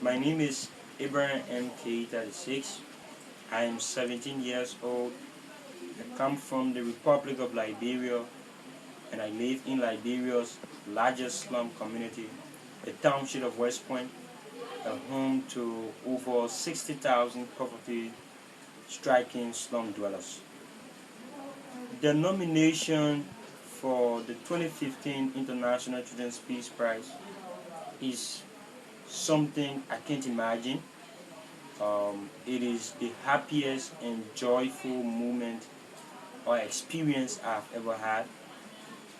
My name is Abraham M. Keita 6. I am 17 years old. I come from the Republic of Liberia and I live in Liberia's largest slum community, the township of West Point, a home to over 60,000 poverty-stricken slum dwellers. The nomination for the 2015 International Children's Peace Prize is something I can't imagine. It is the happiest and joyful moment or experience I've ever had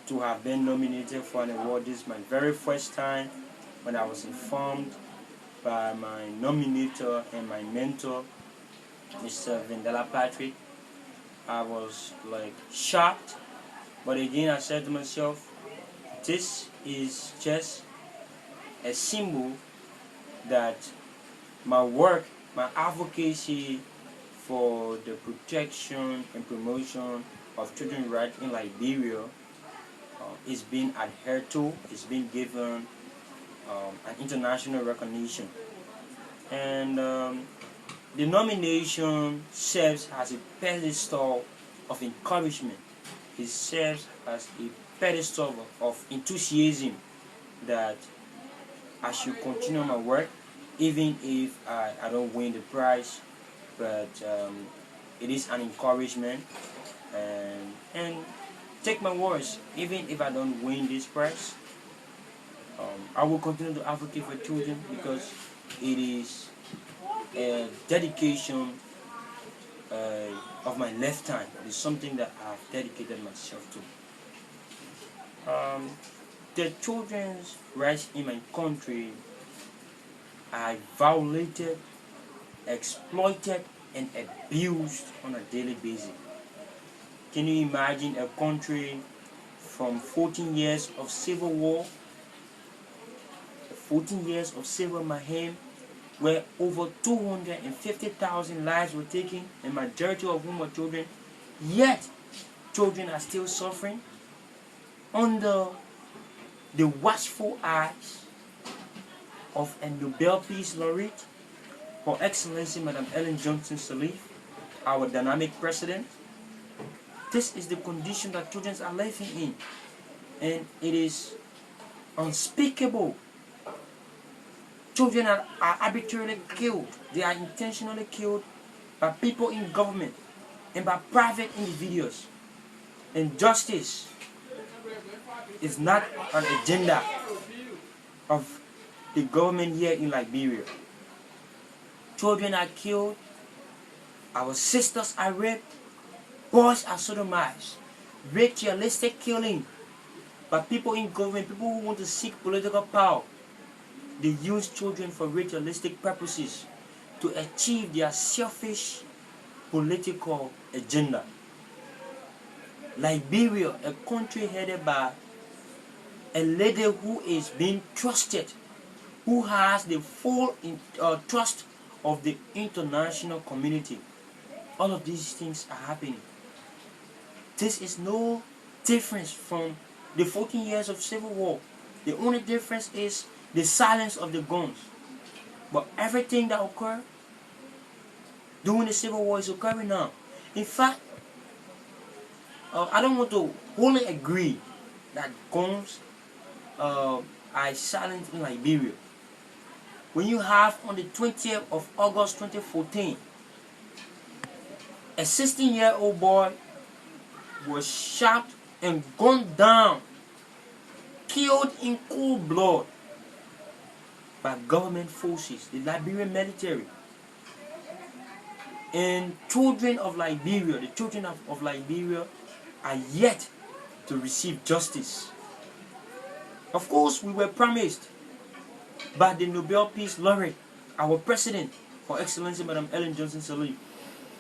to have been nominated for an award. This is my very first time when I was informed by my nominator and my mentor, Mr. Vendela Patrick. I was like shocked, but again I said to myself, this is just a symbol that my work, my advocacy for the protection and promotion of children's rights in Liberia is being adhered to, is being given an international recognition. And the nomination serves as a pedestal of encouragement. It serves as a pedestal of enthusiasm that I should continue my work even if I don't win the prize, but it is an encouragement, and take my words, even if I don't win this prize, I will continue to advocate for children because it is a dedication of my lifetime. It is something that I've dedicated myself to. The children's rights in my country are violated, exploited, and abused on a daily basis. Can you imagine a country from 14 years of civil war, 14 years of civil mayhem, where over 250,000 lives were taken, and majority of whom were children, yet children are still suffering under the watchful eyes of a Nobel Peace Laureate, Her Excellency Madam Ellen Johnson Sirleaf, our dynamic president. This is the condition that children are living in, and it is unspeakable. Children are arbitrarily killed. They are intentionally killed by people in government and by private individuals. And justice is not an agenda of the government here in Liberia. Children are killed, our sisters are raped, boys are sodomized, ritualistic killing by people in government, people who want to seek political power. They use children for ritualistic purposes to achieve their selfish political agenda. Liberia, a country headed by a lady who is being trusted, who has the full trust of the international community. All of these things are happening. This is no difference from the 14 years of civil war. The only difference is the silence of the guns. But everything that occurred during the civil war is occurring now. In fact, I don't want to wholly agree that guns are silent in Liberia. When you have on the 20th of August 2014, a 16-year-old boy was shot and gunned down, killed in cold blood by government forces, the Liberian military. And children of Liberia, the children of Liberia are yet to receive justice. Of course, we were promised by the Nobel Peace Laureate, our president, Her Excellency Madam Ellen Johnson Sirleaf,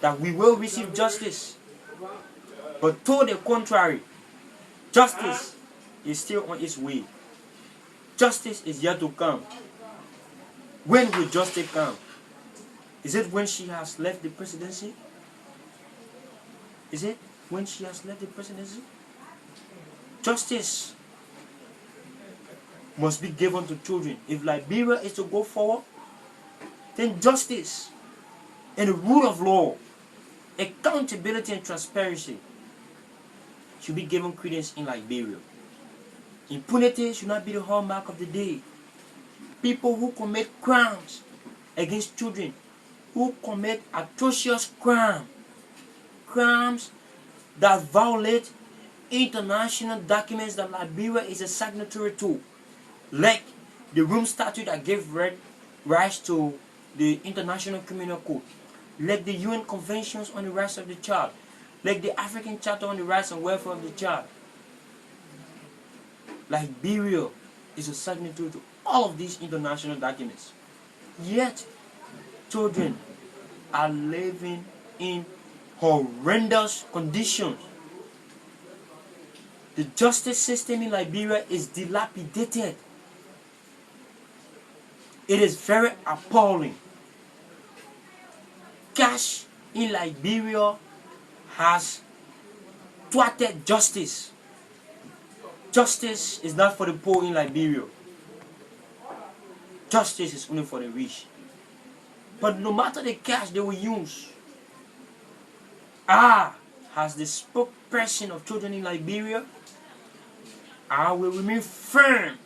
that we will receive justice. But to the contrary, justice is still on its way. Justice is yet to come. When will justice come? Is it when she has left the presidency? Is it when she has left the presidency? Justice must be given to children. If Liberia is to go forward, then justice and the rule of law, accountability and transparency should be given credence in Liberia. Impunity should not be the hallmark of the day. People who commit crimes against children, who commit atrocious crimes that violate international documents that Liberia is a signatory to, like the Rome Statute that gave rise to the International Criminal Code, like the UN Conventions on the Rights of the Child, like the African Charter on the Rights and Welfare of the Child. Liberia is a signatory to all of these international documents. Yet, children are living in horrendous conditions. The justice system in Liberia is dilapidated. It is very appalling. Cash in Liberia has thwarted justice. Justice is not for the poor in Liberia. Justice is only for the rich. But no matter the cash they will use, as the spokesperson of children in Liberia, I will remain firm.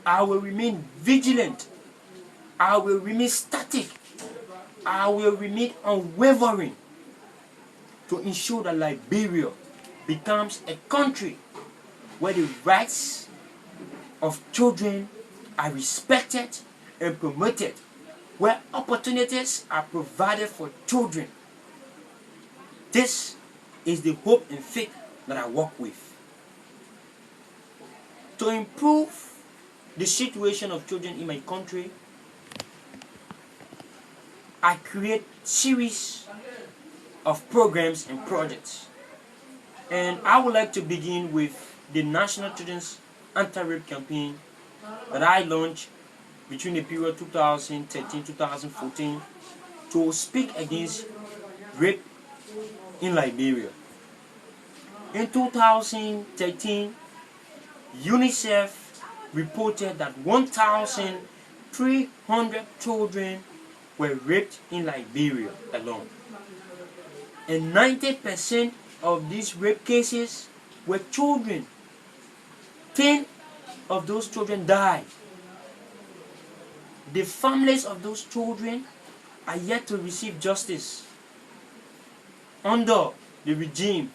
I will remain vigilant. I will remain static. I will remain unwavering to ensure that Liberia becomes a country where the rights of children are respected and promoted, where opportunities are provided for children. This is the hope and faith that I work with. To improve the situation of children in my country, I create series of programs and projects. And I would like to begin with the National Children's Anti-Rape Campaign that I launched between the period 2013-2014 to speak against rape in Liberia. In 2013, UNICEF reported that 1,300 children were raped in Liberia alone. And 90% of these rape cases were children. 10 of those children died. The families of those children are yet to receive justice under the regime